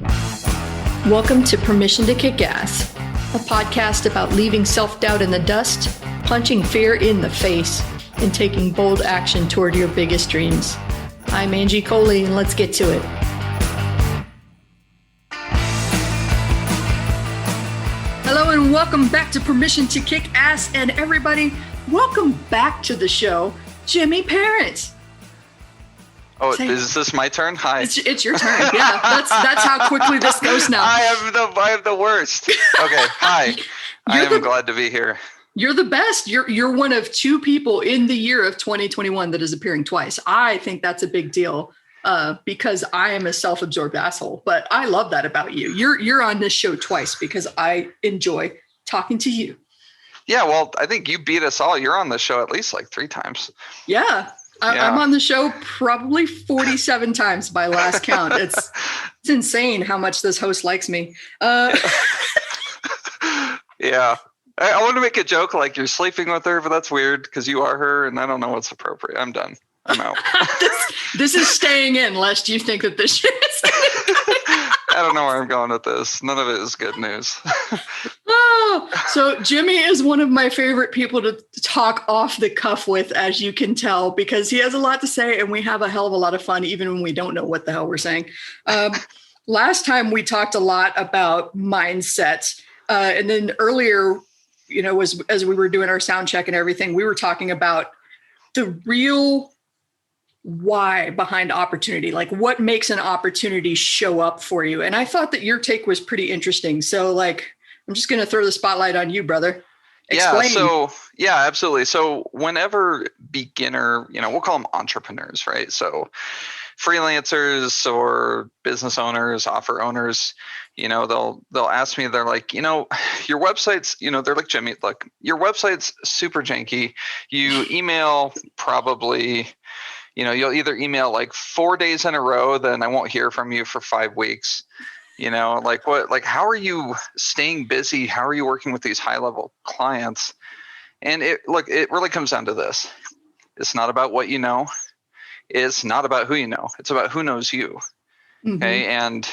Welcome to Permission to Kick Ass, a podcast about leaving self-doubt in the dust, punching fear in the face, and taking bold action toward your biggest dreams. I'm Angie Coley, and let's get to it. Hello, and welcome back to Permission to Kick Ass, and everybody, welcome back to the show, Jimmy Parent. Oh, is this my turn? Hi. It's your turn. Yeah, that's how quickly this goes now. I am the worst. Okay, hi. I am glad to be here. You're the best. You're one of two people in the year of 2021 that is appearing twice. I think that's a big deal because I am a self-absorbed asshole. But I love that about you. You're on this show twice because I enjoy talking to you. Yeah, well, I think you beat us all. You're on the show at least like 3 times. Yeah. I'm on the show probably 47 times by last count. It's insane how much this host likes me. Yeah. I want to make a joke like you're sleeping with her, but that's weird because you are her, and I don't know what's appropriate. I'm done. I'm out. This is staying in, lest you think that this shit is I don't know where I'm going with this. None of it is good news. So Jimmy is one of my favorite people to talk off the cuff with, as you can tell, because he has a lot to say and we have a hell of a lot of fun, even when we don't know what the hell we're saying. Last time we talked a lot about mindset. And then earlier, as we were doing our sound check and everything, we were talking about the real why behind opportunity, like what makes an opportunity show up for you. And I thought that your take was pretty interesting. So I'm just going to throw the spotlight on you, brother. Explain. Yeah, absolutely. So whenever beginner, we'll call them entrepreneurs, right? So freelancers or business owners, offer owners, they'll ask me, they're like, your website's, they're like, Jimmy, look, your website's super janky. You email probably, you'll either email like 4 days in a row, then I won't hear from you for 5 weeks. How are you staying busy? How are you working with these high level clients? And it really comes down to this. It's not about what you know. It's not about who you know. It's about who knows you. Mm-hmm. Okay. And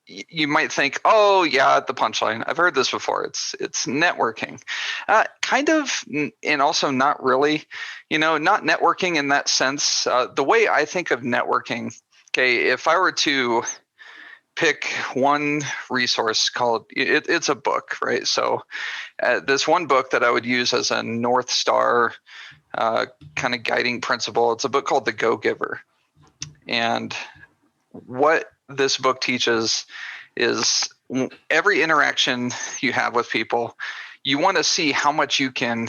you might think, oh yeah, the punchline. I've heard this before. It's networking, kind of, and also not really, not networking in that sense. The way I think of networking, okay, if I were to pick one resource called, it's a book, right? So this one book that I would use as a North Star kind of guiding principle, it's a book called The Go-Giver. And what this book teaches is every interaction you have with people, you want to see how much you can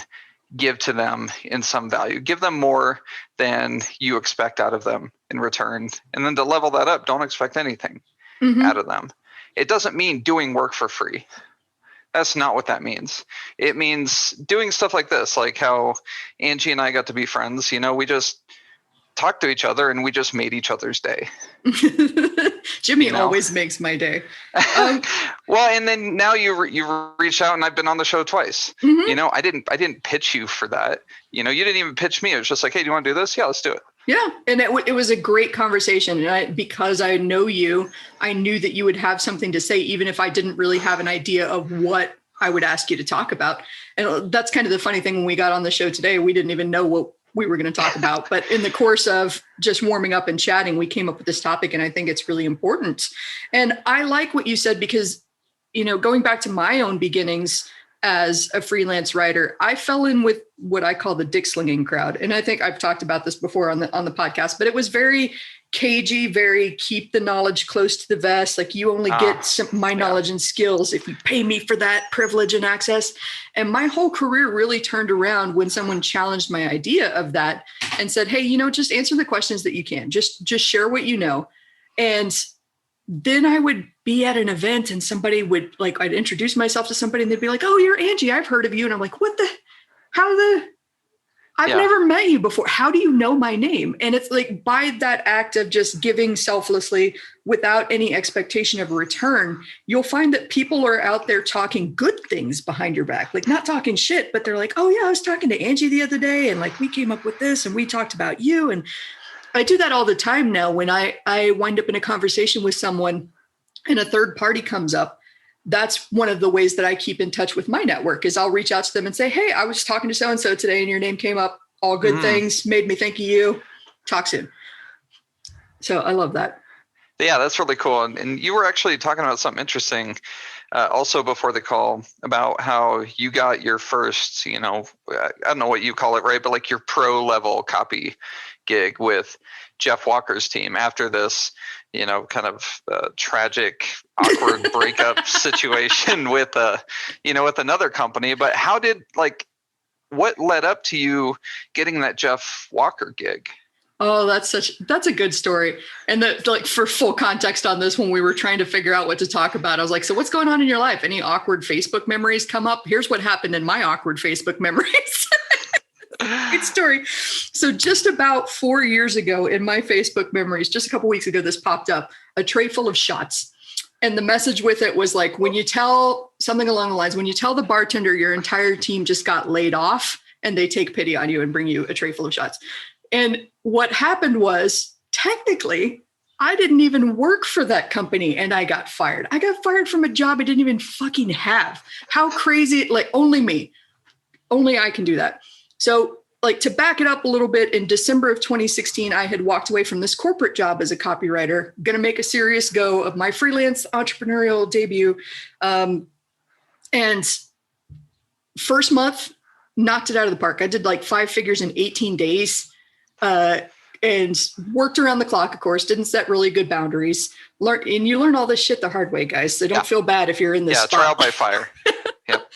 give to them in some value. Give them more than you expect out of them in return. And then to level that up, don't expect anything out of them. It doesn't mean doing work for free. That's not what that means. It means doing stuff like this, like how Angie and I got to be friends. We just talked to each other and we just made each other's day. Jimmy always makes my day. Well, and then now you reached out and I've been on the show twice. Mm-hmm. I didn't pitch you for that. You didn't even pitch me. It was just like, hey, do you want to do this? Yeah, let's do it. Yeah. And it was a great conversation. And because I know you, I knew that you would have something to say, even if I didn't really have an idea of what I would ask you to talk about. And that's kind of the funny thing. When we got on the show today, we didn't even know what we were going to talk about. But in the course of just warming up and chatting, we came up with this topic. And I think it's really important. And I like what you said, because, going back to my own beginnings as a freelance writer, I fell in with what I call the dick slinging crowd. And I think I've talked about this before on the podcast, but it was very cagey, very keep the knowledge close to the vest. Like, you only get my knowledge and skills if you pay me for that privilege and access. And my whole career really turned around when someone challenged my idea of that and said, hey, just answer the questions that you can, just share what you know. And then I would be at an event and somebody would I'd introduce myself to somebody and they'd be like, oh, you're Angie. I've heard of you. And I'm like, I've never met you before. How do you know my name? And it's like, by that act of just giving selflessly without any expectation of a return, you'll find that people are out there talking good things behind your back, like not talking shit, but they're like, oh yeah, I was talking to Angie the other day and we came up with this and we talked about you. And I do that all the time now when I wind up in a conversation with someone and a third party comes up, that's one of the ways that I keep in touch with my network is I'll reach out to them and say, hey, I was talking to so-and-so today and your name came up, all good things, made me think of you. Talk soon. So I love that. Yeah, that's really cool. And you were actually talking about something interesting also before the call about how you got your first, I don't know what you call it, right? But like your pro level copy gig with Jeff Walker's team after this, kind of tragic, awkward breakup situation with another company. But how did what led up to you getting that Jeff Walker gig? Oh, that's a good story. And for full context on this, when we were trying to figure out what to talk about, I was like, so what's going on in your life? Any awkward Facebook memories come up? Here's what happened in my awkward Facebook memories. Good story. So just about 4 years ago in my Facebook memories, just a couple weeks ago, this popped up, a tray full of shots. And the message with it was like, when you tell something along the lines, when you tell the bartender your entire team just got laid off and they take pity on you and bring you a tray full of shots. And what happened was, technically, I didn't even work for that company and I got fired. I got fired from a job I didn't even fucking have. How crazy, only me, only I can do that. So to back it up a little bit, in December of 2016, I had walked away from this corporate job as a copywriter, going to make a serious go of my freelance entrepreneurial debut. And first month, knocked it out of the park. I did 5 figures in 18 days. And worked around the clock, of course, didn't set really good boundaries. You learn all this shit the hard way, guys. So don't feel bad if you're in this spot. Trial by fire. Yep.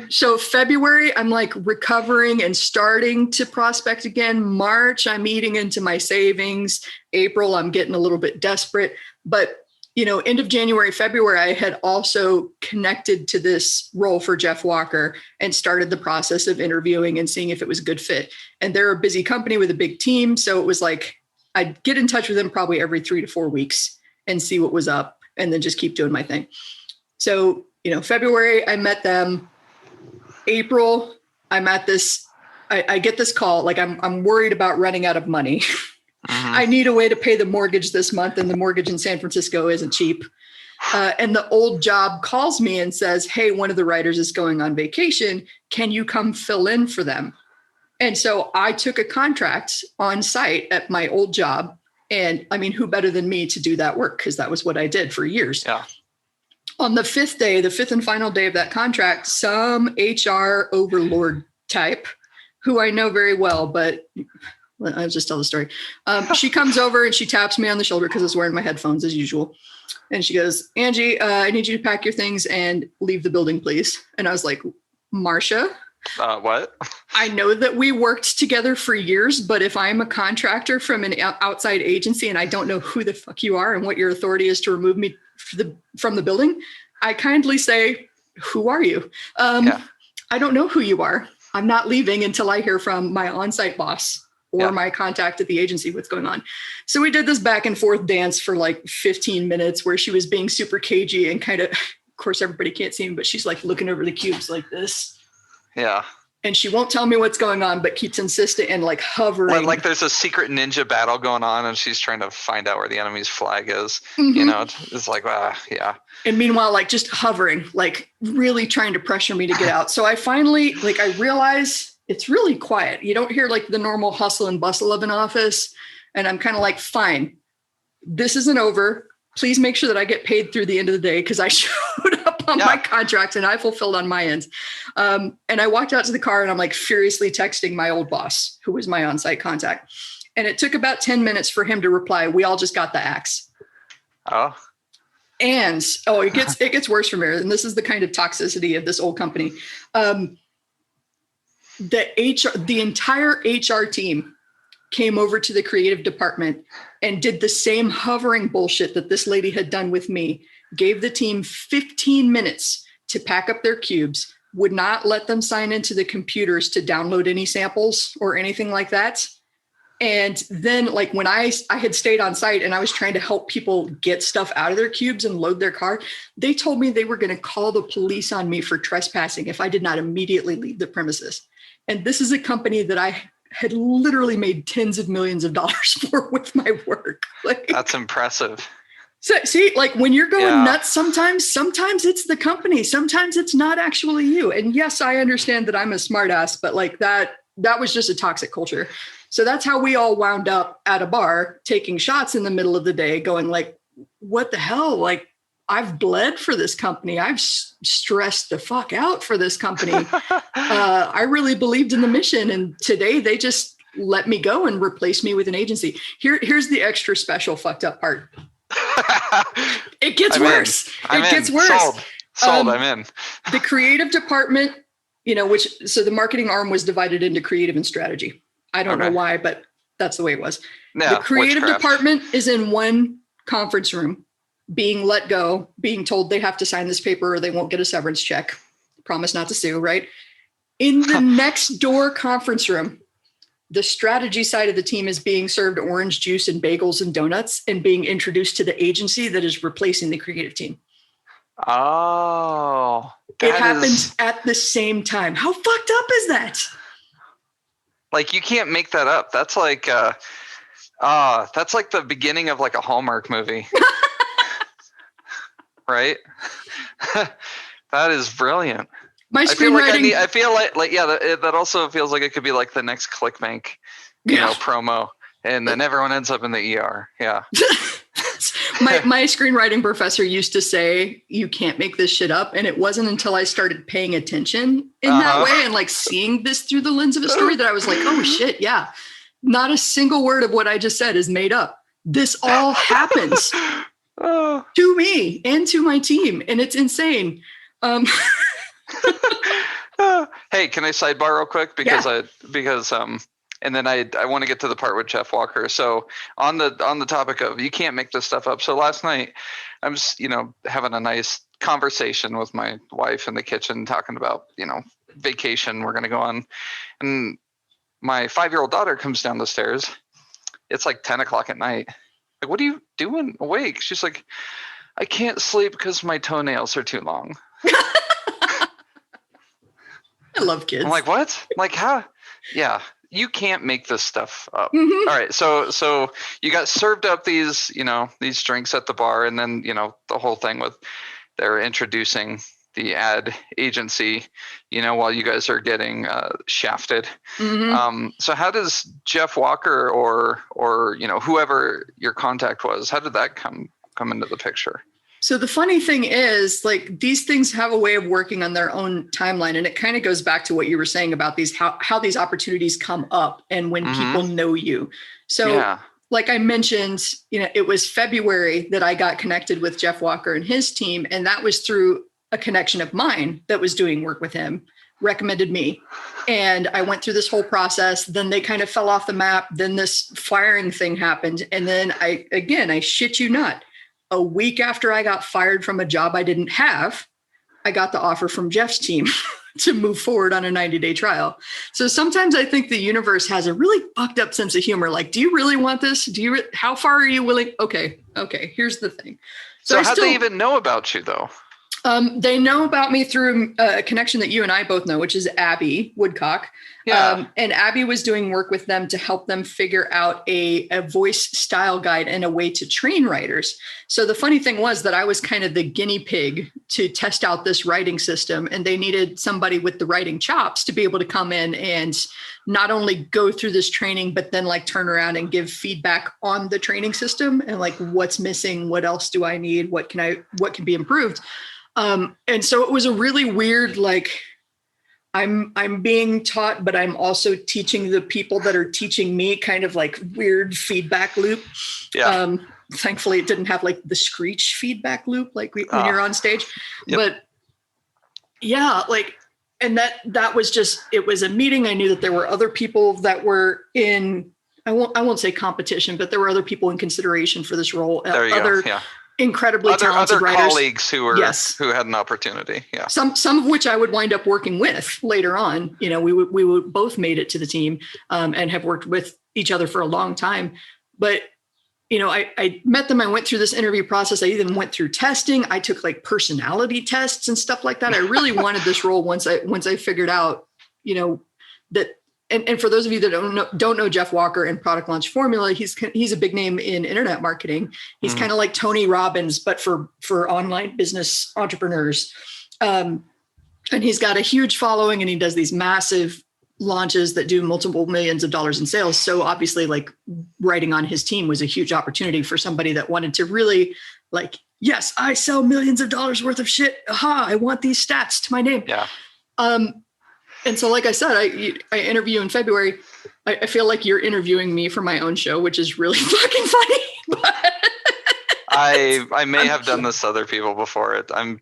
So February, I'm recovering and starting to prospect again. March, I'm eating into my savings. April, I'm getting a little bit desperate. But end of January, February, I had also connected to this role for Jeff Walker and started the process of interviewing and seeing if it was a good fit. And they're a busy company with a big team. So it was I'd get in touch with them probably every 3 to 4 weeks and see what was up and then just keep doing my thing. So, February, I met them. April, I'm at this, I get this call, I'm worried about running out of money. I need a way to pay the mortgage this month, and the mortgage in San Francisco isn't cheap. And the old job calls me and says, hey, one of the writers is going on vacation. Can you come fill in for them? And so I took a contract on site at my old job. And who better than me to do that work? Because that was what I did for years. Yeah. On the 5th day, the 5th and final day of that contract, some HR overlord type, who I know very well, but I'll just tell the story. She comes over and she taps me on the shoulder because I was wearing my headphones as usual. And she goes, Angie, I need you to pack your things and leave the building, please. And I was like, Marcia? What? I know that we worked together for years, but if I'm a contractor from an outside agency and I don't know who the fuck you are and what your authority is to remove me from the building, I kindly say, who are you? I don't know who you are. I'm not leaving until I hear from my on-site boss or my contact at the agency what's going on. So we did this back and forth dance for 15 minutes where she was being super cagey and kind of course, everybody can't see me, but she's looking over the cubes like this. Yeah. And she won't tell me what's going on, but keeps insisting and hovering. Like there's a secret ninja battle going on and she's trying to find out where the enemy's flag is. It's yeah. And meanwhile, just hovering, really trying to pressure me to get out. So I finally, I realize it's really quiet. You don't hear the normal hustle and bustle of an office. And I'm kind of fine, this isn't over. Please make sure that I get paid through the end of the day because I showed up on my contract and I fulfilled on my end. And I walked out to the car and I'm furiously texting my old boss, who was my on-site contact. And it took about 10 minutes for him to reply, we all just got the axe. Oh. And it gets worse from here. And this is the kind of toxicity of this old company. The entire HR team came over to the creative department and did the same hovering bullshit that this lady had done with me, gave the team 15 minutes to pack up their cubes, would not let them sign into the computers to download any samples or anything like that. And then when I had stayed on site and I was trying to help people get stuff out of their cubes and load their car, they told me they were going to call the police on me for trespassing if I did not immediately leave the premises. And this is a company that I had literally made tens of millions of dollars for with my work. That's impressive. So see, like when you're going nuts, sometimes it's the company, sometimes it's not actually you. And yes, I understand that I'm a smartass, but like that was just a toxic culture. So that's how we all wound up at a bar taking shots in the middle of the day, going like, what the hell? Like, I've bled for this company. I've stressed the fuck out for this company. I really believed in the mission. And today they just let me go and replace me with an agency. Here's the extra special fucked up part. It gets worse. It gets worse. Sold. I'm in. The creative department, so the marketing arm was divided into creative and strategy. I don't know why, but that's the way it was. Yeah, the creative department is in one conference room, being let go, being told they have to sign this paper or they won't get a severance check. Promise not to sue, right? In the next door conference room, the strategy side of the team is being served orange juice and bagels and donuts and being introduced to the agency that is replacing the creative team. Oh, it happens at the same time. How fucked up is that? Like, you can't make that up. That's like, that's like the beginning of like a Hallmark movie. Right? That is brilliant. My screenwriting. I feel like that also feels like it could be like the next ClickBank, promo, and then everyone ends up in the ER. Yeah. my screenwriting professor used to say, you can't make this shit up. And it wasn't until I started paying attention in that way and like seeing this through the lens of a story that I was like, oh shit. Yeah. Not a single word of what I just said is made up. This all happens to me and to my team. And it's insane. Hey, can I sidebar real quick? Because and then I want to get to the part with Jeff Walker. So on the topic of you can't make this stuff up. So last night I'm just, having a nice conversation with my wife in the kitchen, talking about, vacation we're going to go on. And my 5-year-old daughter comes down the stairs. It's like 10 o'clock at night. Like, what are you doing awake? She's like, I can't sleep because my toenails are too long. I love kids. I'm like, what? Like, how? Yeah, you can't make this stuff up. Mm-hmm. All right, so you got served up these drinks at the bar, and then the whole thing with they're introducing the ad agency, while you guys are getting shafted. Mm-hmm. So how does Jeff Walker or whoever your contact was, how did that come into the picture? So the funny thing is, like, these things have a way of working on their own timeline. And it kind of goes back to what you were saying about these, how these opportunities come up and when people know you. So like I mentioned, it was February that I got connected with Jeff Walker and his team. And that was through a connection of mine that was doing work with him, recommended me. And I went through this whole process. Then they kind of fell off the map. Then this firing thing happened. And then I shit you not, a week after I got fired from a job I didn't have, I got the offer from Jeff's team to move forward on a 90-day trial. So sometimes I think the universe has a really fucked up sense of humor. Like, do you really want this? How far are you willing? Okay. Here's the thing. So how'd they even know about you though? They know about me through a connection that you and I both know, which is Abby Woodcock. Yeah. And Abby was doing work with them to help them figure out a voice style guide and a way to train writers. So the funny thing was that I was kind of the guinea pig to test out this writing system, and they needed somebody with the writing chops to be able to come in and not only go through this training, but then like turn around and give feedback on the training system and like what's missing, what else do I need, what can be improved. And so it was a really weird, like, I'm being taught, but I'm also teaching the people that are teaching me, kind of like weird feedback loop. Yeah. Thankfully it didn't have like the screech feedback loop, like when you're on stage, but yeah, like, and that was just, it was a meeting. I knew that there were other people that were in, I won't say competition, but there were other people in consideration for this role. Incredibly talented other writers. Colleagues who had an opportunity. Yeah. Some of which I would wind up working with later on. We would both made it to the team and have worked with each other for a long time. But I met them. I went through this interview process. I even went through testing. I took like personality tests and stuff like that. I really wanted this role once I figured out, that and for those of you that don't know Jeff Walker and Product Launch Formula, he's a big name in internet marketing. He's kind of like Tony Robbins, but for online business entrepreneurs. And he's got a huge following, and he does these massive launches that do multiple millions of dollars in sales. So obviously, like, writing on his team was a huge opportunity for somebody that wanted to really, like, yes, I sell millions of dollars worth of shit. Aha, I want these stats to my name. Yeah. And so, like I said, I interview in February. I feel like you're interviewing me for my own show, which is really fucking funny. But I may have done this to other people before. I'm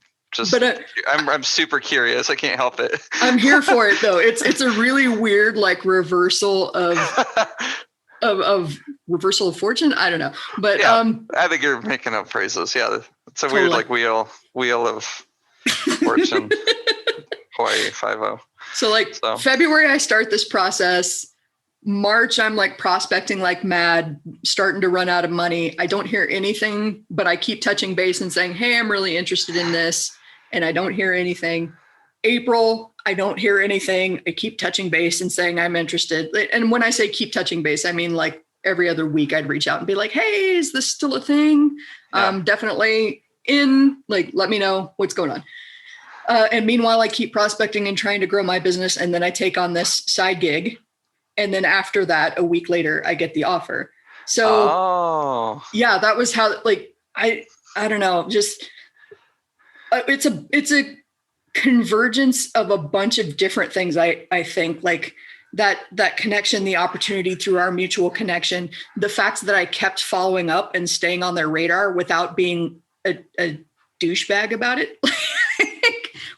super curious. I can't help it. I'm here for it, though. It's a really weird, like, reversal of reversal of fortune. I don't know, but yeah, I think you're making up phrases. Yeah, it's a totally weird, like, wheel of fortune. Hawaii 5-0. So February, I start this process. March, I'm like prospecting like mad, starting to run out of money. I don't hear anything, but I keep touching base and saying, hey, I'm really interested in this. And I don't hear anything. April, I don't hear anything. I keep touching base and saying I'm interested. And when I say keep touching base, I mean, like, every other week I'd reach out and be like, hey, is this still a thing? Yeah. Definitely in, like, let me know what's going on. And meanwhile, I keep prospecting and trying to grow my business. And then I take on this side gig. And then after that, a week later, I get the offer. So yeah, that was how, like, I don't know, just, it's a convergence of a bunch of different things. I think, like, that connection, the opportunity through our mutual connection, the fact that I kept following up and staying on their radar without being a douchebag about it.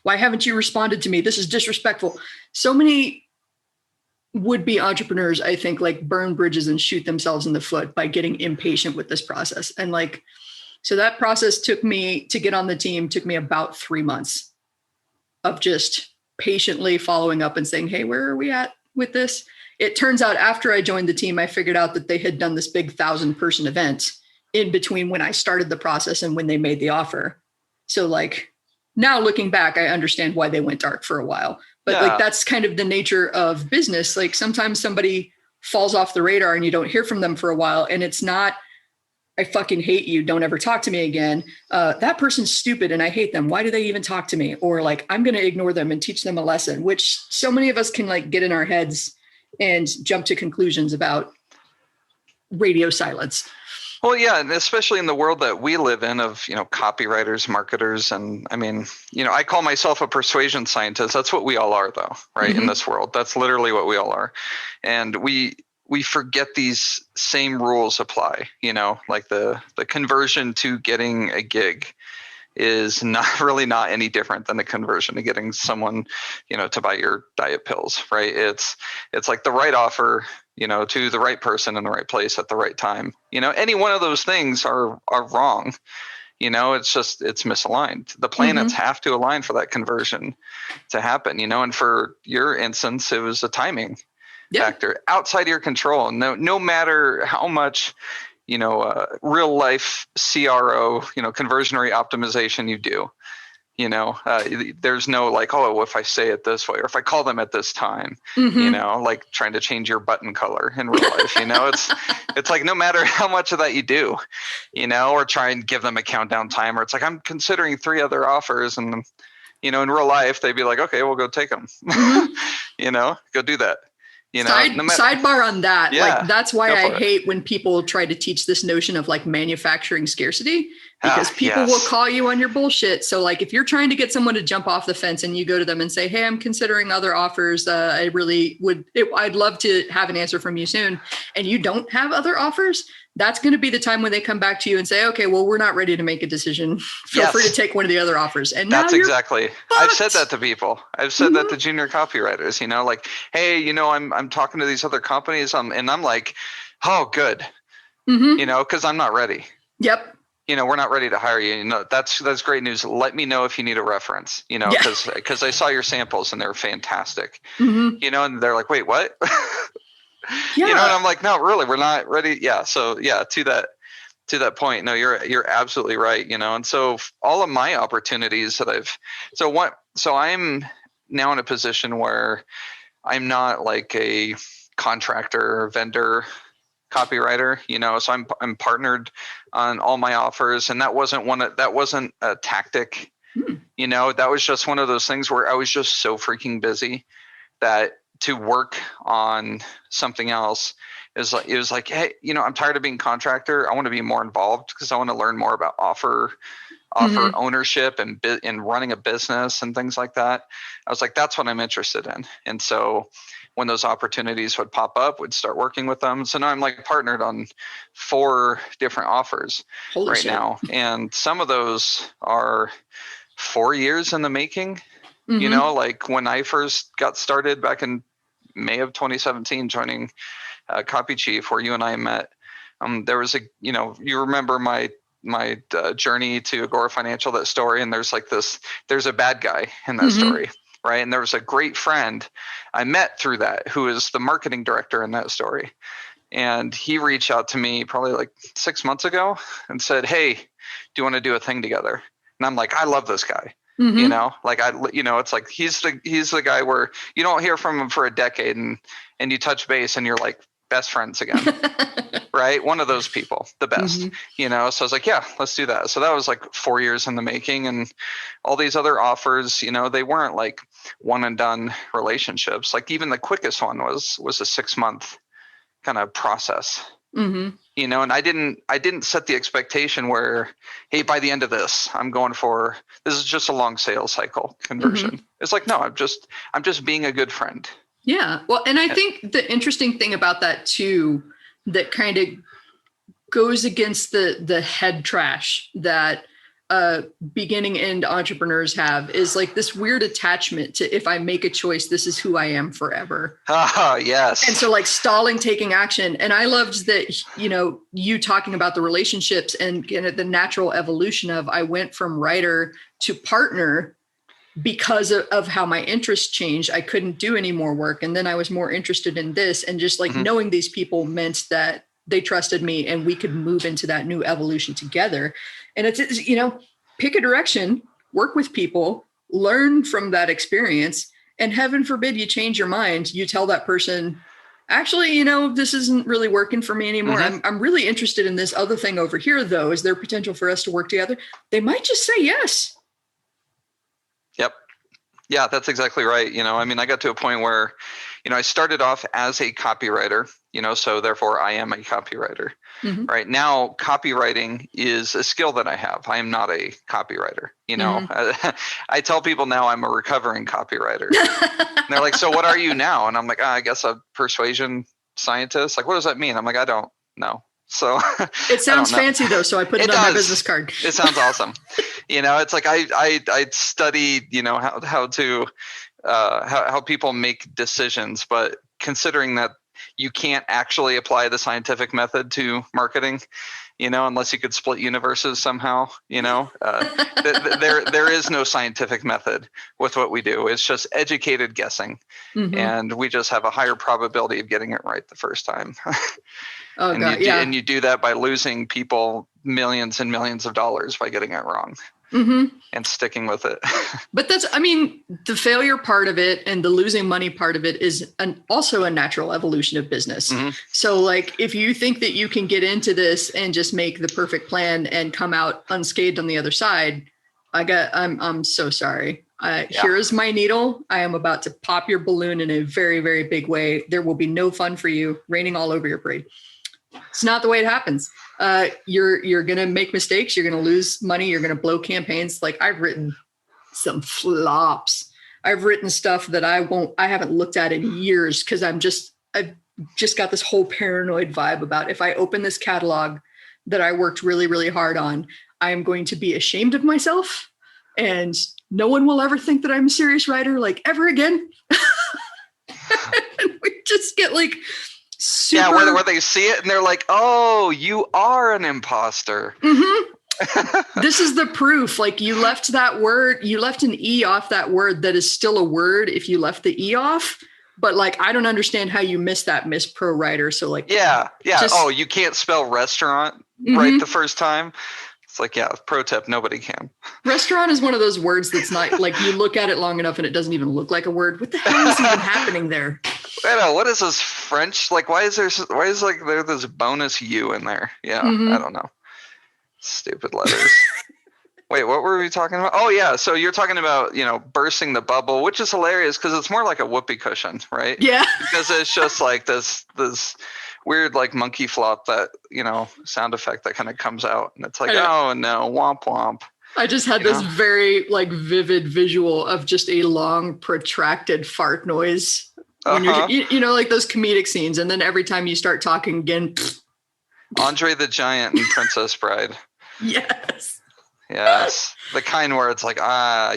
Why haven't you responded to me? This is disrespectful. So many would-be entrepreneurs, I think, like, burn bridges and shoot themselves in the foot by getting impatient with this process. And, like, so that process took me to get on the team, took me about 3 months of just patiently following up and saying, hey, where are we at with this? It turns out after I joined the team, I figured out that they had done this big 1,000-person event in between when I started the process and when they made the offer. So, like, now looking back, I understand why they went dark for a while. But like, that's kind of the nature of business. Like, sometimes somebody falls off the radar and you don't hear from them for a while. And it's not, I fucking hate you, don't ever talk to me again. That person's stupid and I hate them. Why do they even talk to me? Or, like, I'm going to ignore them and teach them a lesson, which so many of us can, like, get in our heads and jump to conclusions about radio silence. Well, yeah, and especially in the world that we live in of, copywriters, marketers, and I mean, I call myself a persuasion scientist. That's what we all are, though, right? Mm-hmm. In this world, that's literally what we all are. And we forget these same rules apply, like the conversion to getting a gig is not any different than the conversion to getting someone, to buy your diet pills, right? It's like the right offer, to the right person in the right place at the right time. Any one of those things are wrong. It's misaligned. The planets have to align for that conversion to happen, and for your instance, it was a timing factor outside your control. No matter how much, real life CRO, conversionary optimization you do, there's no like, oh, if I say it this way, or if I call them at this time, like trying to change your button color in real life, it's like, no matter how much of that you do, or try and give them a countdown timer. It's like, I'm considering 3 other offers, and, in real life, they'd be like, okay, we'll go take them, go do that. Sidebar on that. Yeah, like, that's why I hate when people try to teach this notion of, like, manufacturing scarcity, because people will call you on your bullshit. So, like, if you're trying to get someone to jump off the fence and you go to them and say, hey, I'm considering other offers, I'd love to have an answer from you soon, and you don't have other offers, that's going to be the time when they come back to you and say, okay, well, we're not ready to make a decision. Feel free to take one of the other offers. And that's exactly, I've said that to people. I've said that to junior copywriters, like, hey, I'm talking to these other companies, and I'm like, oh, good, because I'm not ready. Yep. We're not ready to hire you. That's great news. Let me know if you need a reference, because I saw your samples and they're fantastic, and they're like, wait, what? And I'm like, no, really, we're not ready. Yeah. So to that point, no, you're absolutely right. And so all of my opportunities that I'm now in a position where I'm not like a contractor or vendor copywriter, so I'm partnered on all my offers, and that wasn't a tactic. That was just one of those things where I was just so freaking busy that to work on something else it was like, hey, I'm tired of being contractor. I want to be more involved because I want to learn more about offer ownership and running a business and things like that. I was like, that's what I'm interested in. And so when those opportunities would pop up, we'd start working with them. So now I'm like partnered on 4 different offers now. And some of those are 4 years in the making. Like when I first got started back in May of 2017, joining Copy Chief, where you and I met, there was you remember my journey to Agora Financial, that story, and there's a bad guy in that story, right? And there was a great friend I met through that who is the marketing director in that story. And he reached out to me probably like 6 months ago and said, hey, do you want to do a thing together? And I'm like, I love this guy. It's like he's the guy where you don't hear from him for a decade and you touch base and you're like best friends again. Right? One of those people, the best, So I was like, yeah, let's do that. So that was like 4 years in the making, and all these other offers, they weren't like one and done relationships. Like even the quickest one was a 6-month kind of process. And I didn't set the expectation where, hey, by the end of this, this is just a long sales cycle conversion. It's like, no, I'm just being a good friend. Yeah. Well, and I think the interesting thing about that too, that kind of goes against the head trash that beginning end entrepreneurs have, is like this weird attachment to, if I make a choice, this is who I am forever. Yes. And so like stalling, taking action. And I loved that, you talking about the relationships and the natural evolution of, I went from writer to partner because of how my interests changed. I couldn't do any more work. And then I was more interested in this, and just like knowing these people meant that they trusted me and we could move into that new evolution together. And it's pick a direction, work with people, learn from that experience, and heaven forbid you change your mind. You tell that person, actually, this isn't really working for me anymore. I'm really interested in this other thing over here, though. Is there potential for us to work together? They might just say yes. Yep. Yeah, that's exactly right. I got to a point where, I started off as a copywriter, so therefore I am a copywriter. Right now, copywriting is a skill that I have. I am not a copywriter. I tell people now I'm a recovering copywriter. And they're like, so what are you now? And I'm like, I guess a persuasion scientist. Like, what does that mean? I'm like, I don't know. So it sounds fancy though. So I put it on my business card. It sounds awesome. It's like I studied, how people make decisions, but considering that you can't actually apply the scientific method to marketing, unless you could split universes somehow, there is no scientific method with what we do. It's just educated guessing. And we just have a higher probability of getting it right the first time. And you do that by losing people millions and millions of dollars by getting it wrong. And sticking with it. But the failure part of it and the losing money part of it is also a natural evolution of business. So like, if you think that you can get into this and just make the perfect plan and come out unscathed on the other side, I'm so sorry. Here is my needle. I am about to pop your balloon in a very, very big way. There will be no fun for you, raining all over your parade. It's not the way it happens. You're going to make mistakes. You're going to lose money. You're going to blow campaigns. Like, I've written some flops. I've written stuff that I haven't looked at in years, because I've just got this whole paranoid vibe about, if I open this catalog that I worked really, really hard on, I am going to be ashamed of myself, and no one will ever think that I'm a serious writer, like, ever again. And we just get like super... Yeah, where they see it and they're like, oh, you are an imposter. This is the proof. Like, you left an E off that word that is still a word if you left the E off. But like, I don't understand how you missed that, Miss Pro Writer. So like, yeah. Oh, you can't spell restaurant right the first time. It's like, yeah, pro tip, nobody can. Restaurant is one of those words that's not like you look at it long enough and it doesn't even look like a word. What the hell is even happening there? I know, what is this French? Like, why is like there this bonus U in there? Yeah, Mhm. I don't know. Stupid letters. Wait, what were we talking about? Oh yeah, so you're talking about, bursting the bubble, which is hilarious because it's more like a whoopee cushion, right? Yeah. Because it's just like this weird like monkey flop that, sound effect that kind of comes out, and it's like, oh no, womp womp. I just had this very like vivid visual of just a long protracted fart noise when you're like those comedic scenes, and then every time you start talking again. Andre the Giant and Princess Bride. Yes. Yes. The kind where it's like,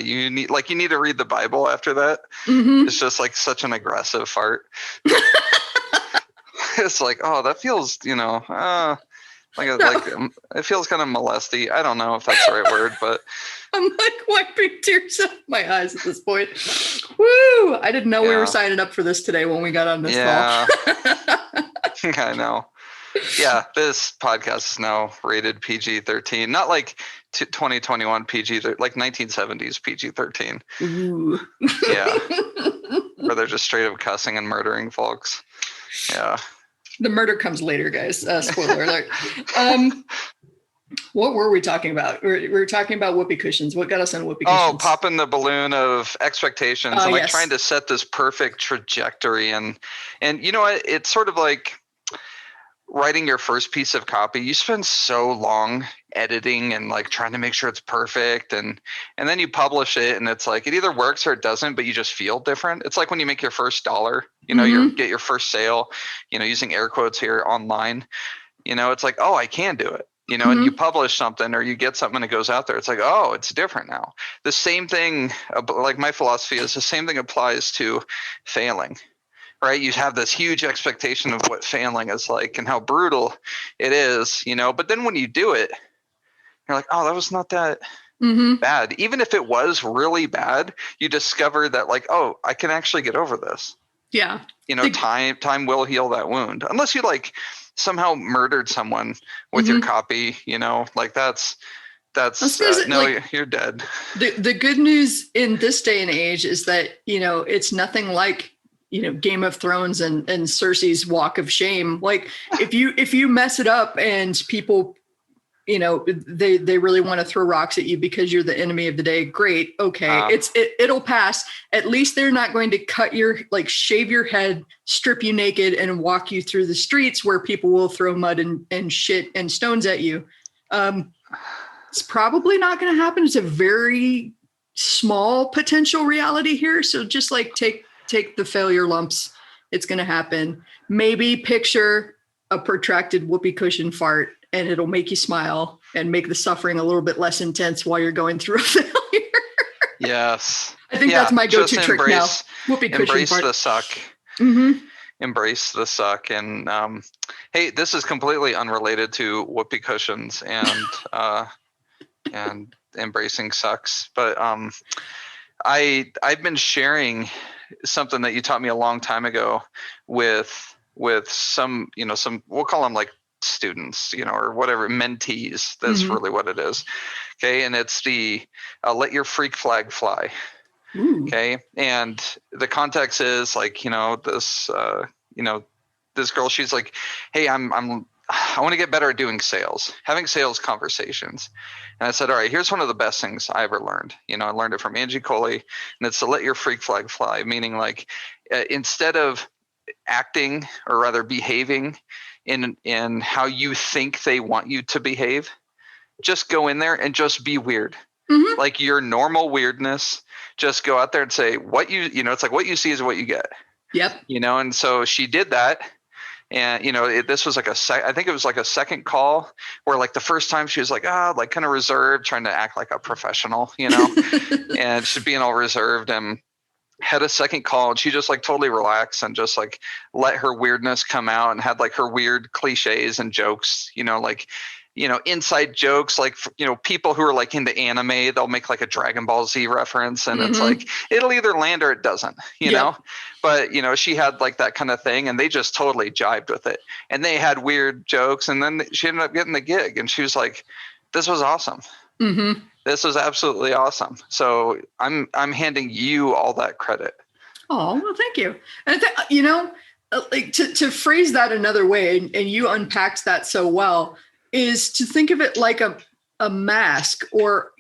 you need to read the Bible after that. Mm-hmm. It's just like such an aggressive fart. It's like, oh, that feels, it feels kind of molesty. I don't know if that's the right word, but I'm like wiping tears out of my eyes at this point. Woo! I didn't know we were signing up for this today when we got on this call. I know. Yeah, this podcast is now rated PG-13. Not like 2021 PG, like 1970s PG-13. Ooh. Yeah. Where they're just straight up cussing and murdering folks. Yeah. The murder comes later, guys. Spoiler alert. What were we talking about? We were talking about whoopee cushions. What got us on whoopee cushions? Oh, popping the balloon of expectations and yes. trying to set this perfect trajectory. And you know what? It's sort of like writing your first piece of copy. You spend so long editing and like trying to make sure it's perfect, and then you publish it, and it's like it either works or it doesn't, but you just feel different. It's like when you make your first dollar, you get your first sale, using air quotes here, online. It's like, oh, I can do it. And you publish something or you get something and it goes out there. It's like, oh, it's different now. The same thing, like my philosophy is the same thing applies to failing. Right? You have this huge expectation of what failing is like and how brutal it is, but then when you do it, you're like, oh, that was not that bad. Even if it was really bad, you discover that like, oh, I can actually get over this. Yeah. Time will heal that wound. Unless you like somehow murdered someone with your copy, like that's you're dead. The good news in this day and age is that, it's nothing like Game of Thrones and Cersei's walk of shame. Like if you mess it up and people, they really want to throw rocks at you because you're the enemy of the day. Great. Okay. It'll pass. At least they're not going to shave your head, strip you naked and walk you through the streets where people will throw mud and shit and stones at you. It's probably not going to happen. It's a very small potential reality here. So just like take the failure lumps. It's going to happen. Maybe picture a protracted whoopee cushion fart and it'll make you smile and make the suffering a little bit less intense while you're going through a failure. Yes. I think that's my go-to trick now. Whoopee cushion embrace fart. The suck. Mm-hmm. Embrace the suck. And hey, this is completely unrelated to whoopee cushions and embracing sucks. But I've been sharing something that you taught me a long time ago with some, we'll call them like students, or whatever, mentees. That's really what it is. Okay. And it's the let your freak flag fly. Ooh. Okay. And the context is like, this girl, she's like, hey, I want to get better at doing sales, having sales conversations. And I said, all right, here's one of the best things I ever learned. I learned it from Angie Coley, and it's to let your freak flag fly, meaning like instead of acting or rather behaving in how you think they want you to behave, just go in there and just be weird. Mm-hmm. Like your normal weirdness, just go out there and say what it's like what you see is what you get. Yep. And so she did that. And, this was like I think it was like a second call where like the first time she was like, like kind of reserved, trying to act like a professional, and she's being all reserved, and had a second call and she just like totally relaxed and just like let her weirdness come out and had like her weird cliches and jokes, inside jokes, like, people who are like into anime, they'll make like a Dragon Ball Z reference and it's like, it'll either land or it doesn't, know, but she had like that kind of thing and they just totally jibed with it and they had weird jokes. And then she ended up getting the gig and she was like, this was awesome. Mm-hmm. This was absolutely awesome. So I'm handing you all that credit. Oh, well, thank you. And like to phrase that another way, and you unpacked that so well, is to think of it like a mask, or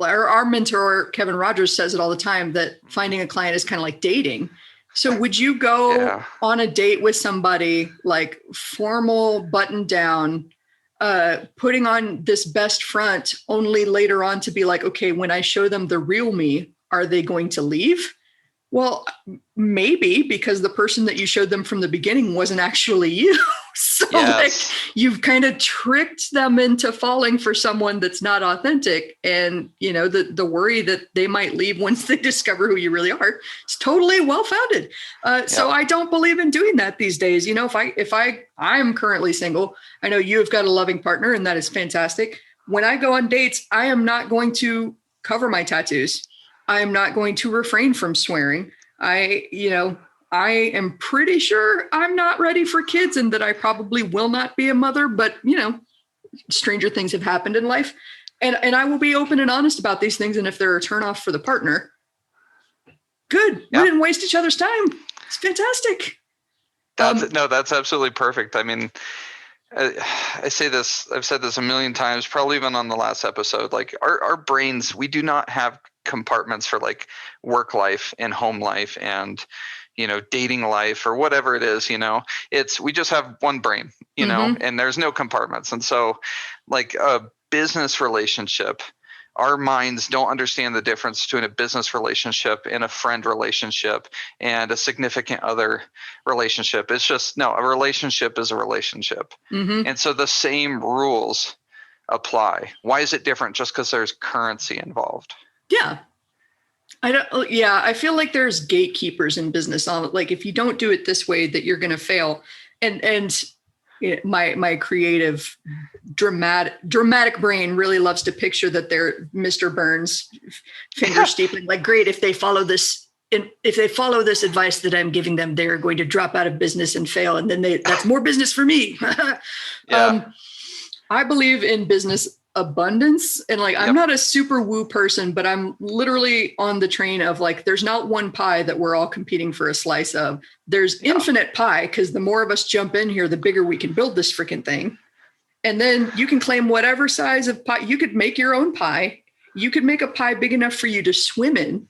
our mentor Kevin Rogers says it all the time, that finding a client is kind of like dating. So would you go on a date with somebody like formal, button down, putting on this best front, only later on to be like, okay, when I show them the real me, are they going to leave? Well, maybe, because the person that you showed them from the beginning wasn't actually you. So like you've kind of tricked them into falling for someone that's not authentic. And, the worry that they might leave once they discover who you really are is totally well-founded. So I don't believe in doing that these days. I'm currently single, I know you have got a loving partner, and that is fantastic. When I go on dates, I am not going to cover my tattoos. I am not going to refrain from swearing. I am pretty sure I'm not ready for kids, and that I probably will not be a mother, but stranger things have happened in life, and I will be open and honest about these things. And if they're a turnoff for the partner, good. We didn't waste each other's time. It's fantastic. That's absolutely perfect. I mean, I say this, I've said this a million times, probably even on the last episode, like our brains, we do not have compartments for like work life and home life and, dating life or whatever it is, we just have one brain, and there's no compartments. And so like a business relationship, our minds don't understand the difference between a business relationship and a friend relationship and a significant other relationship. It's just, no, a relationship is a relationship. Mm-hmm. And so the same rules apply. Why is it different? Just because there's currency involved. Yeah. I feel like there's gatekeepers in business on it. Like, if you don't do it this way, that you're going to fail. And my creative, dramatic brain really loves to picture that they're Mr. Burns finger steepling. Like, great, if they follow this advice that I'm giving them, they're going to drop out of business and fail. And then that's more business for me. I believe in business abundance, and like I'm not a super woo person, but I'm literally on the train of like, there's not one pie that we're all competing for a slice of. There's infinite pie, because the more of us jump in here, the bigger we can build this freaking thing. And then you can claim whatever size of pie. You could make your own pie. You could make a pie big enough for you to swim in.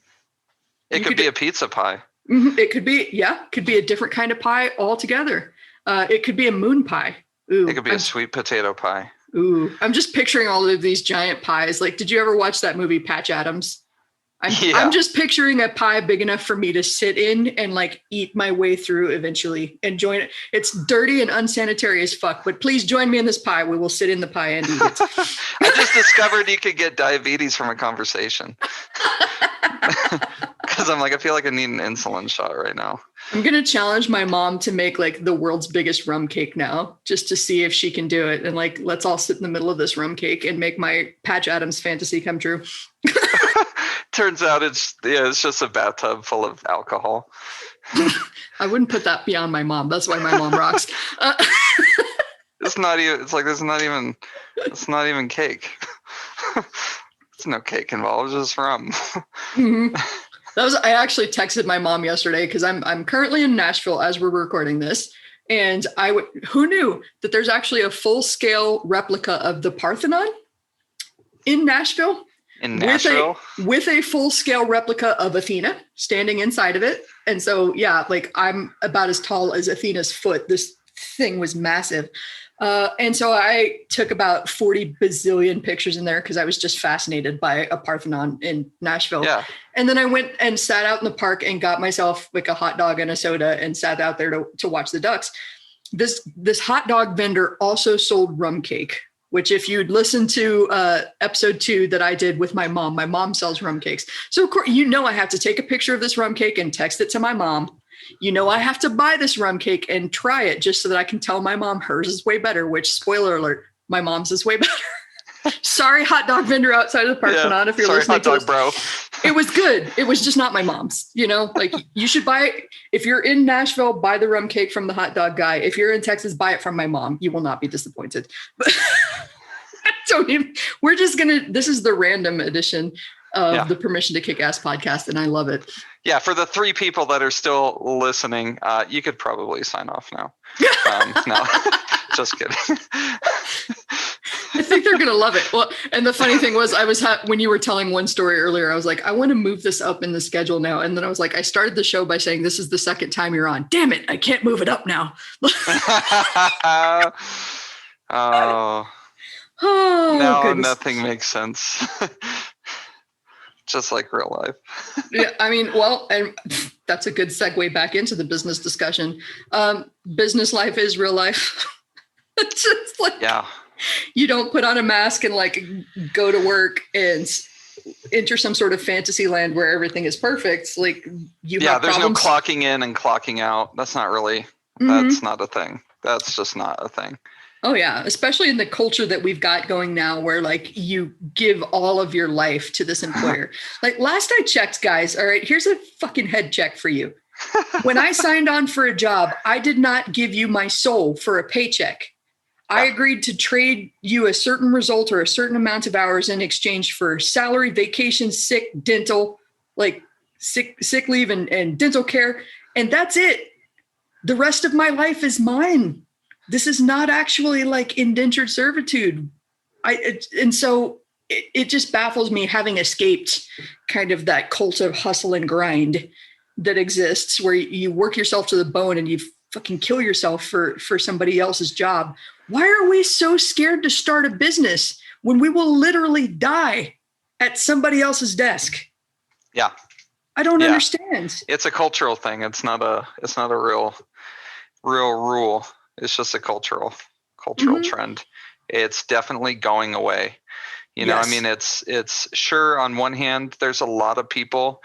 It could be a pizza pie. It could be a different kind of pie altogether. It could be a moon pie. Ooh, it could be a sweet potato pie. Ooh, I'm just picturing all of these giant pies. Like, did you ever watch that movie Patch Adams? I'm just picturing a pie big enough for me to sit in and like eat my way through eventually and join it. It's dirty and unsanitary as fuck, but please join me in this pie. We will sit in the pie and eat it. I just discovered you could get diabetes from a conversation. Because I'm like, I feel like I need an insulin shot right now. I'm going to challenge my mom to make like the world's biggest rum cake now, just to see if she can do it. And like, let's all sit in the middle of this rum cake and make my Patch Adams fantasy come true. Turns out it's just a bathtub full of alcohol. I wouldn't put that beyond my mom. That's why my mom rocks. It's not even cake. There's no cake involved, it's just rum. Mm-hmm. I actually texted my mom yesterday, because I'm currently in Nashville as we're recording this. And who knew that there's actually a full-scale replica of the Parthenon in Nashville? With a full-scale replica of Athena standing inside of it. And so, like I'm about as tall as Athena's foot. This thing was massive. And so I took about 40 bazillion pictures in there, because I was just fascinated by a Parthenon in Nashville. Yeah. And then I went and sat out in the park and got myself like a hot dog and a soda and sat out there to watch the ducks. This hot dog vendor also sold rum cake, which if you'd listened to episode 2 that I did with my mom sells rum cakes. So of course, I have to take a picture of this rum cake and text it to my mom. I have to buy this rum cake and try it just so that I can tell my mom hers is way better, which, spoiler alert, my mom's is way better. Sorry, hot dog vendor outside of the Parthenon, if you're listening to this. Bro. It was good. It was just not my mom's, like you should buy it. If you're in Nashville, buy the rum cake from the hot dog guy. If you're in Texas, buy it from my mom. You will not be disappointed. Don't even, we're just going to, this is the random edition of the Permission to Kick Ass podcast, and I love it. Yeah, for the 3 people that are still listening, you could probably sign off now. No, just kidding. I think they're going to love it. Well, and the funny thing was, when you were telling one story earlier, I was like, I want to move this up in the schedule now. And then I was like, I started the show by saying, this is the second time you're on. Damn it, I can't move it up now. Oh, now goodness. Nothing makes sense. Just like real life. Yeah, I mean, well, and that's a good segue back into the business discussion. Business life is real life. It's just like, you don't put on a mask and like go to work and enter some sort of fantasy land where everything is perfect. Like have there's problems. no clocking in and clocking out. That's not really, that's not a thing. That's just not a thing. Oh yeah. Especially in the culture that we've got going now where like you give all of your life to this employer. Like last I checked, guys, all right, here's a fucking head check for you. When I signed on for a job, I did not give you my soul for a paycheck. I agreed to trade you a certain result or a certain amount of hours in exchange for salary, vacation, sick, dental, like sick leave and dental care. And that's it. The rest of my life is mine. This is not actually like indentured servitude. And so it just baffles me, having escaped kind of that cult of hustle and grind that exists where you work yourself to the bone and you fucking kill yourself for somebody else's job. Why are we so scared to start a business when we will literally die at somebody else's desk? Yeah. I don't understand. It's a cultural thing. It's not a real rule. It's just a cultural trend. It's definitely going away. You know, I mean, it's sure on one hand, there's a lot of people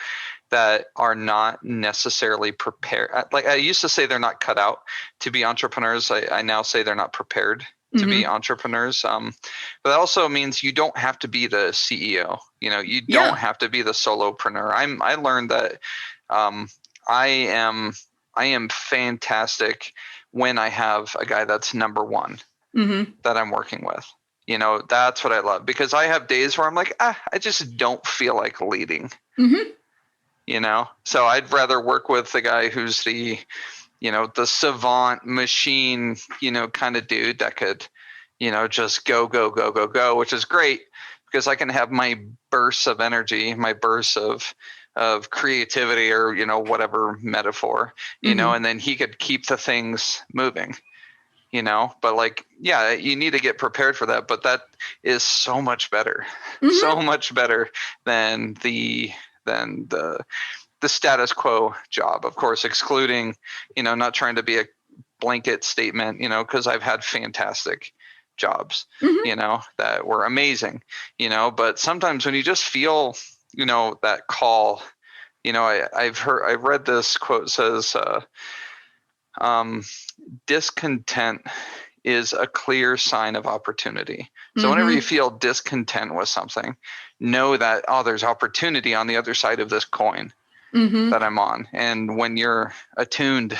that are not necessarily prepared. Like I used to say they're not cut out to be entrepreneurs. I now say they're not prepared to be entrepreneurs. But that also means you don't have to be the CEO. You know, you don't have to be the solopreneur. I learned that I am fantastic when I have a guy that's number one that I'm working with. You know, that's what I love, because I have days where I'm like, I just don't feel like leading. You know, so I'd rather work with the guy who's the savant machine, kind of dude that could, just go, which is great because I can have my bursts of energy, my bursts of creativity or, whatever metaphor, and then he could keep the things moving, but like, you need to get prepared for that. But that is so much better, so much better than the status quo job, of course, excluding, not trying to be a blanket statement, because I've had fantastic jobs, that were amazing, but sometimes when you just feel, that call, I've read this quote says, discontent is a clear sign of opportunity. So whenever you feel discontent with something, know that, there's opportunity on the other side of this coin that I'm on. And when you're attuned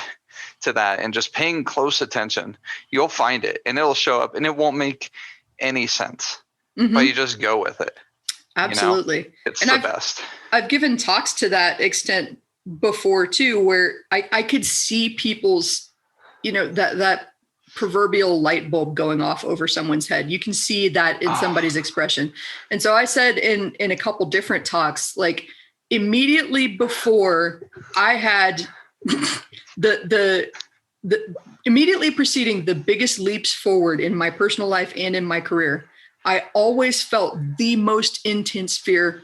to that and just paying close attention, you'll find it and it'll show up and it won't make any sense, but you just go with it. Absolutely. It's the best. I've given talks to that extent before too, where I could see people's, that proverbial light bulb going off over someone's head. You can see that in somebody's expression. And so I said in a couple different talks, like immediately before I had the immediately preceding the biggest leaps forward in my personal life and in my career, I always felt the most intense fear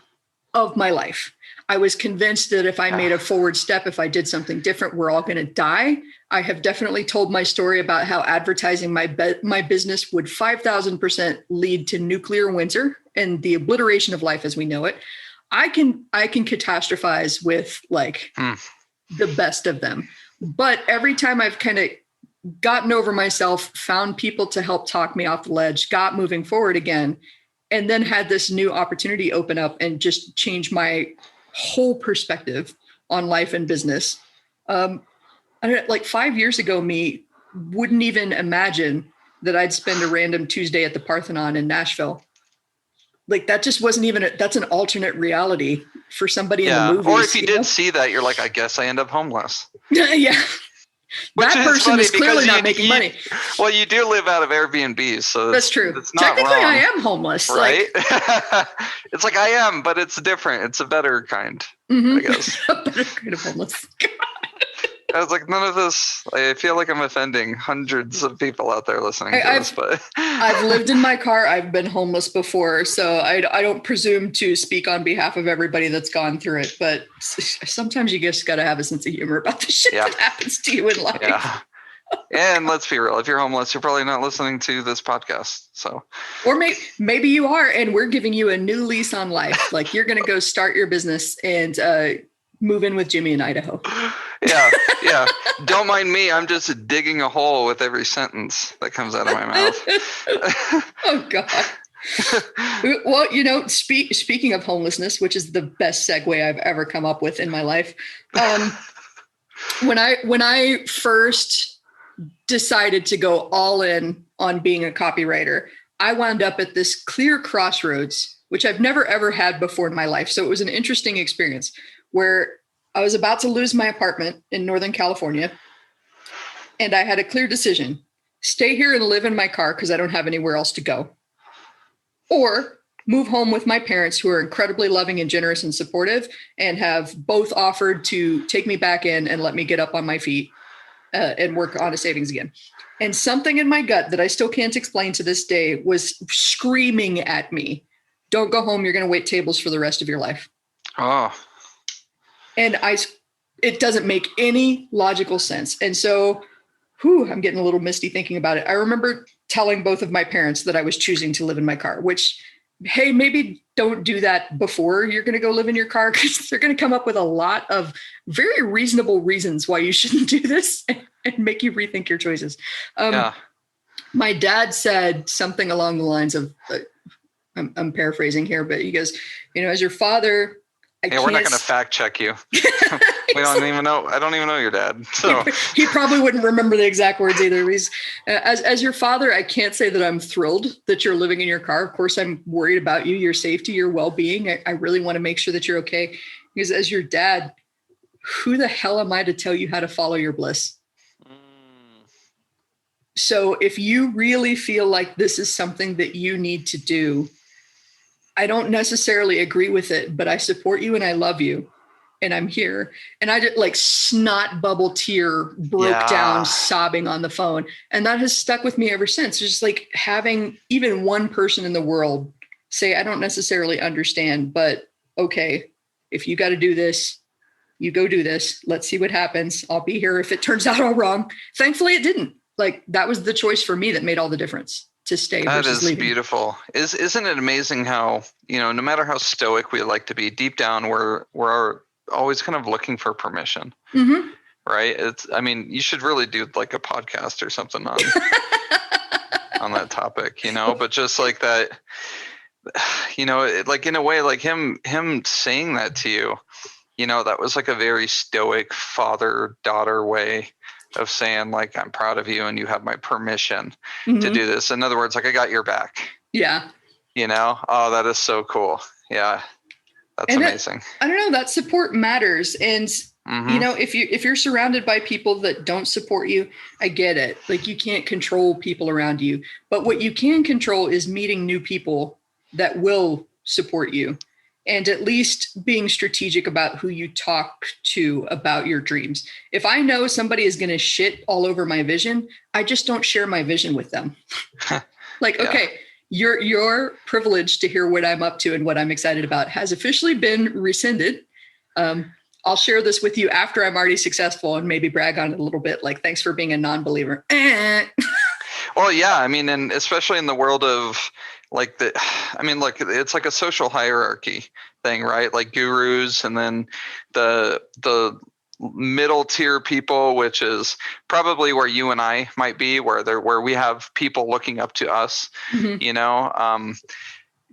of my life. I was convinced that if I made a forward step, if I did something different, we're all going to die. I have definitely told my story about how advertising my business would 5,000% lead to nuclear winter and the obliteration of life as we know it. I can catastrophize with like the best of them. But every time I've kind of gotten over myself, found people to help talk me off the ledge, got moving forward again, and then had this new opportunity open up and just change my whole perspective on life and business. I don't know, like 5 years ago, me wouldn't even imagine that I'd spend a random Tuesday at the Parthenon in Nashville. Like that just wasn't even, that's an alternate reality for somebody in the movies. Or if you did see that, you're like, I guess I end up homeless. Yeah. Which that person is clearly not making money. Well, you do live out of Airbnbs, so that's true. It's not Technically, wrong, I am homeless, right? It's like I am, but it's different. It's a better kind, I guess. A better kind of homeless. I was like, none of this. I feel like I'm offending hundreds of people out there listening to this, but I've lived in my car. I've been homeless before, so I don't presume to speak on behalf of everybody that's gone through it. But sometimes you just got to have a sense of humor about the shit that happens to you in life. Yeah. And let's be real. If you're homeless, you're probably not listening to this podcast. So, or maybe you are, and we're giving you a new lease on life. Like you're going to go start your business and move in with Jimmy in Idaho. Yeah. Don't mind me. I'm just digging a hole with every sentence that comes out of my mouth. Oh God. Well, speaking of homelessness, which is the best segue I've ever come up with in my life. When I first decided to go all in on being a copywriter, I wound up at this clear crossroads, which I've never, ever had before in my life. So it was an interesting experience where I was about to lose my apartment in Northern California. And I had a clear decision: stay here and live in my car because I don't have anywhere else to go, or move home with my parents, who are incredibly loving and generous and supportive, and have both offered to take me back in and let me get up on my feet and work on a savings again. And something in my gut that I still can't explain to this day was screaming at me, don't go home. You're going to wait tables for the rest of your life. Oh. And it doesn't make any logical sense. And so, I'm getting a little misty thinking about it. I remember telling both of my parents that I was choosing to live in my car, which, hey, maybe don't do that before you're going to go live in your car, because they're going to come up with a lot of very reasonable reasons why you shouldn't do this and make you rethink your choices. My dad said something along the lines of, I'm paraphrasing here, but he goes, as your father, we're not going to fact check you. We don't even know. I don't even know your dad. So he probably wouldn't remember the exact words either. He's, as your father, I can't say that I'm thrilled that you're living in your car. Of course, I'm worried about you, your safety, your well-being. I really want to make sure that you're okay. Because as your dad, who the hell am I to tell you how to follow your bliss? So if you really feel like this is something that you need to do, I don't necessarily agree with it, but I support you and I love you and I'm here. And I just like snot bubble tear broke down sobbing on the phone. And that has stuck with me ever since. It's just like having even one person in the world say, I don't necessarily understand, but okay, if you got to do this, you go do this. Let's see what happens. I'll be here if it turns out all wrong. Thankfully, it didn't. Like that was the choice for me that made all the difference. To stay versus leaving. That is beautiful. Isn't it amazing how, no matter how stoic we like to be, deep down we're always kind of looking for permission. Mm-hmm. Right? You should really do like a podcast or something on on that topic, but just like that, like in a way, like him saying that to you, that was like a very stoic father-daughter way of saying like, I'm proud of you and you have my permission to do this. In other words, like I got your back. Yeah. Oh, that is so cool. Yeah. That's amazing. I don't know, that support matters. And if you're surrounded by people that don't support you, I get it. Like you can't control people around you, but what you can control is meeting new people that will support you. And at least being strategic about who you talk to about your dreams. If I know somebody is going to shit all over my vision, I just don't share my vision with them. Like, okay, your privilege to hear what I'm up to and what I'm excited about has officially been rescinded. I'll share this with you after I'm already successful and maybe brag on it a little bit. Like, thanks for being a non-believer. Well, yeah, and especially in the world of look, it's like a social hierarchy thing, right? Like gurus and then the middle tier people, which is probably where you and I might be, where we have people looking up to us,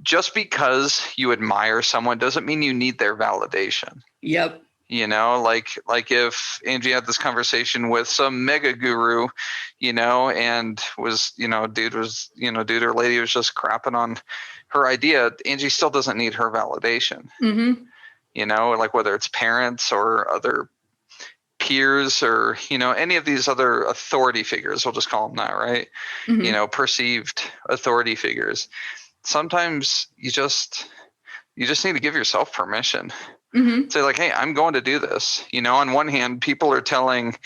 just because you admire someone doesn't mean you need their validation. Yep. Like if Angie had this conversation with some mega guru, and was, dude or lady was just crapping on her idea, Angie still doesn't need her validation. Mm-hmm. Like whether it's parents or other peers or, any of these other authority figures, we'll just call them that, right? Mm-hmm. Perceived authority figures. Sometimes you just need to give yourself permission. Mm-hmm. Say like, hey, I'm going to do this. On one hand, people are telling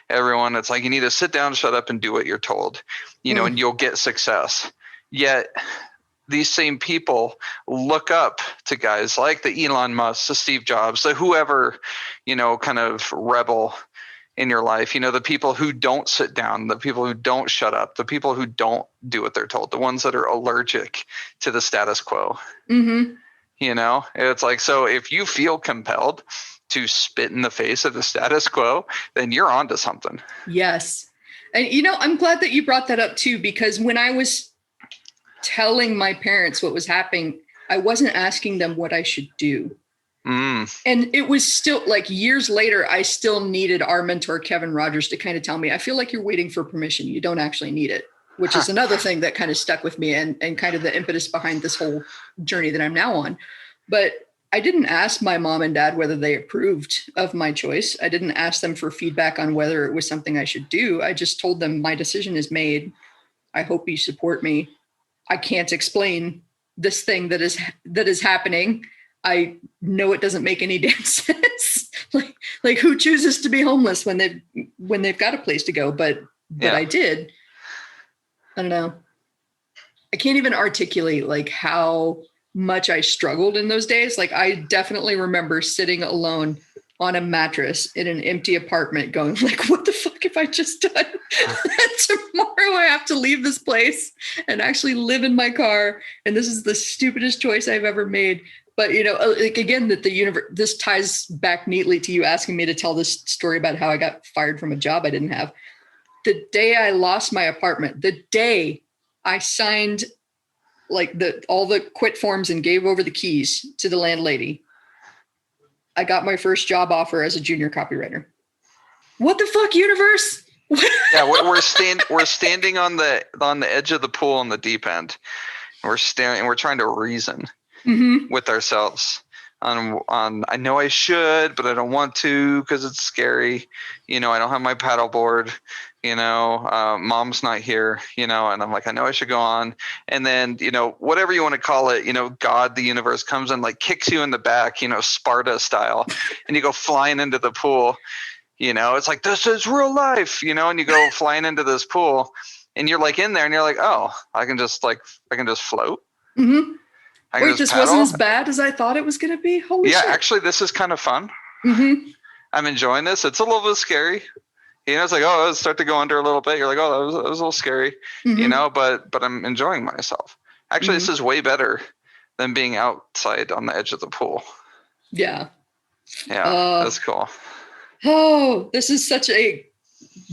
everyone, it's like, you need to sit down, shut up, and do what you're told, and you'll get success. Yet these same people look up to guys like the Elon Musk, the Steve Jobs, the whoever, kind of rebel in your life, the people who don't sit down, the people who don't shut up, the people who don't do what they're told, the ones that are allergic to the status quo. Mm-hmm. It's like, so if you feel compelled to spit in the face of the status quo, then you're onto something. Yes. And, I'm glad that you brought that up too, because when I was telling my parents what was happening, I wasn't asking them what I should do. And it was still like years later, I still needed our mentor, Kevin Rogers, to kind of tell me, I feel like you're waiting for permission. You don't actually need it, which is another thing that kind of stuck with me and kind of the impetus behind this whole journey that I'm now on. But I didn't ask my mom and dad whether they approved of my choice. I didn't ask them for feedback on whether it was something I should do. I just told them my decision is made. I hope you support me. I can't explain this thing that is happening. I know it doesn't make any damn sense. like who chooses to be homeless when they've got a place to go? But I did. I don't know. I can't even articulate like how much I struggled in those days. Like I definitely remember sitting alone on a mattress in an empty apartment going like, what the fuck have I just done? Tomorrow I have to leave this place and actually live in my car. And this is the stupidest choice I've ever made. But, like again, that the universe, this ties back neatly to you asking me to tell this story about how I got fired from a job I didn't have. The day I lost my apartment, the day I signed like all the quit forms and gave over the keys to the landlady, I got my first job offer as a junior copywriter. What the fuck, universe? Yeah, we're standing on the edge of the pool on the deep end. We're trying to reason with ourselves on I know I should, but I don't want to because it's scary. I don't have my paddleboard. Mom's not here. And I'm like, I know I should go on. And then whatever you want to call it, God, the universe comes and like kicks you in the back, Sparta style, and you go flying into the pool. It's like, this is real life, and you go flying into this pool, and you're like in there, and you're like, oh, I can just float. Mm-hmm. Wait, this paddle. wasn't as bad as I thought it was going to be? Holy shit. Yeah, actually, this is kind of fun. Mm-hmm. I'm enjoying this. It's a little bit scary. It's like, oh, let's start to go under a little bit. You're like, oh, that was a little scary, but I'm enjoying myself. Actually, this is way better than being outside on the edge of the pool. Yeah. Yeah, that's cool. Oh, this is such a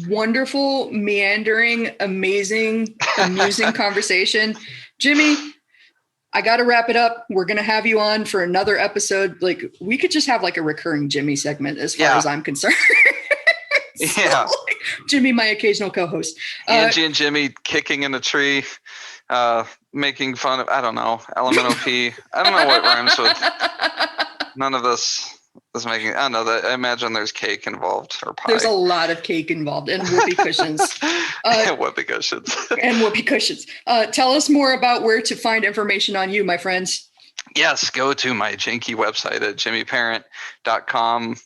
wonderful, meandering, amazing, amusing conversation. Jimmy, I got to wrap it up. We're going to have you on for another episode. Like we could just have like a recurring Jimmy segment as far as I'm concerned. Yeah. Like, Jimmy, my occasional co-host. Angie and Jimmy kicking in a tree, making fun of, I don't know, elemental P. I don't know what rhymes with. None of this is making, I don't know, I imagine there's cake involved or pie. There's a lot of cake involved and whoopee cushions. Whoopee cushions. And whoopee cushions. Tell us more about where to find information on you, my friends. Yes, go to my janky website at jimmyparent.com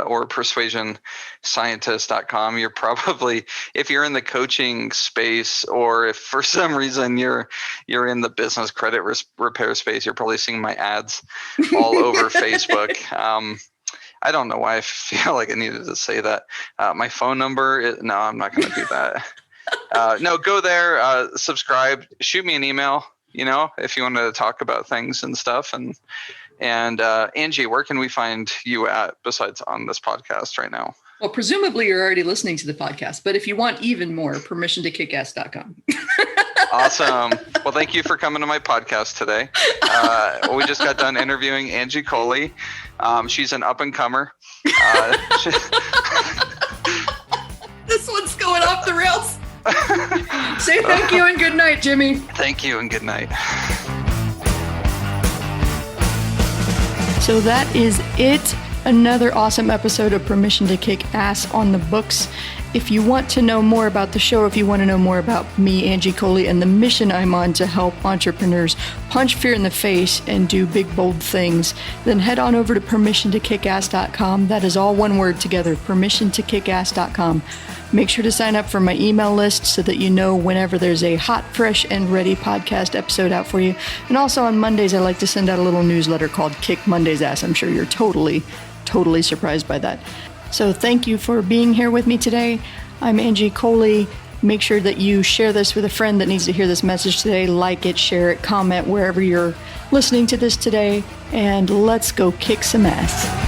or persuasionscientist.com. You're probably, if you're in the coaching space or if for some reason you're in the business credit repair space, you're probably seeing my ads all over Facebook. I don't know why I feel like I needed to say that. My phone number, no, I'm not going to do that. No, go there, subscribe, shoot me an email. If you want to talk about things and stuff. And Angie, where can we find you at besides on this podcast right now? Well, presumably you're already listening to the podcast, but if you want even more, permissiontokickass.com. Awesome. Well, thank you for coming to my podcast today. We just got done interviewing Angie Coley. She's an up-and-comer. This one's going off the rails. Say thank you and good night, Jimmy. Thank you and good night. So that is it. Another awesome episode of Permission to Kick Ass on the books. If you want to know more about the show, if you want to know more about me, Angie Coley, and the mission I'm on to help entrepreneurs punch fear in the face and do big, bold things, then head on over to permissiontokickass.com. That is all one word together, permissiontokickass.com. Make sure to sign up for my email list so that you know whenever there's a hot, fresh, and ready podcast episode out for you. And also on Mondays, I like to send out a little newsletter called Kick Monday's Ass. I'm sure you're totally surprised by that. So thank you for being here with me today. I'm Angie Coley. Make sure that you share this with a friend that needs to hear this message today. Like it, share it, comment wherever you're listening to this today, and let's go kick some ass.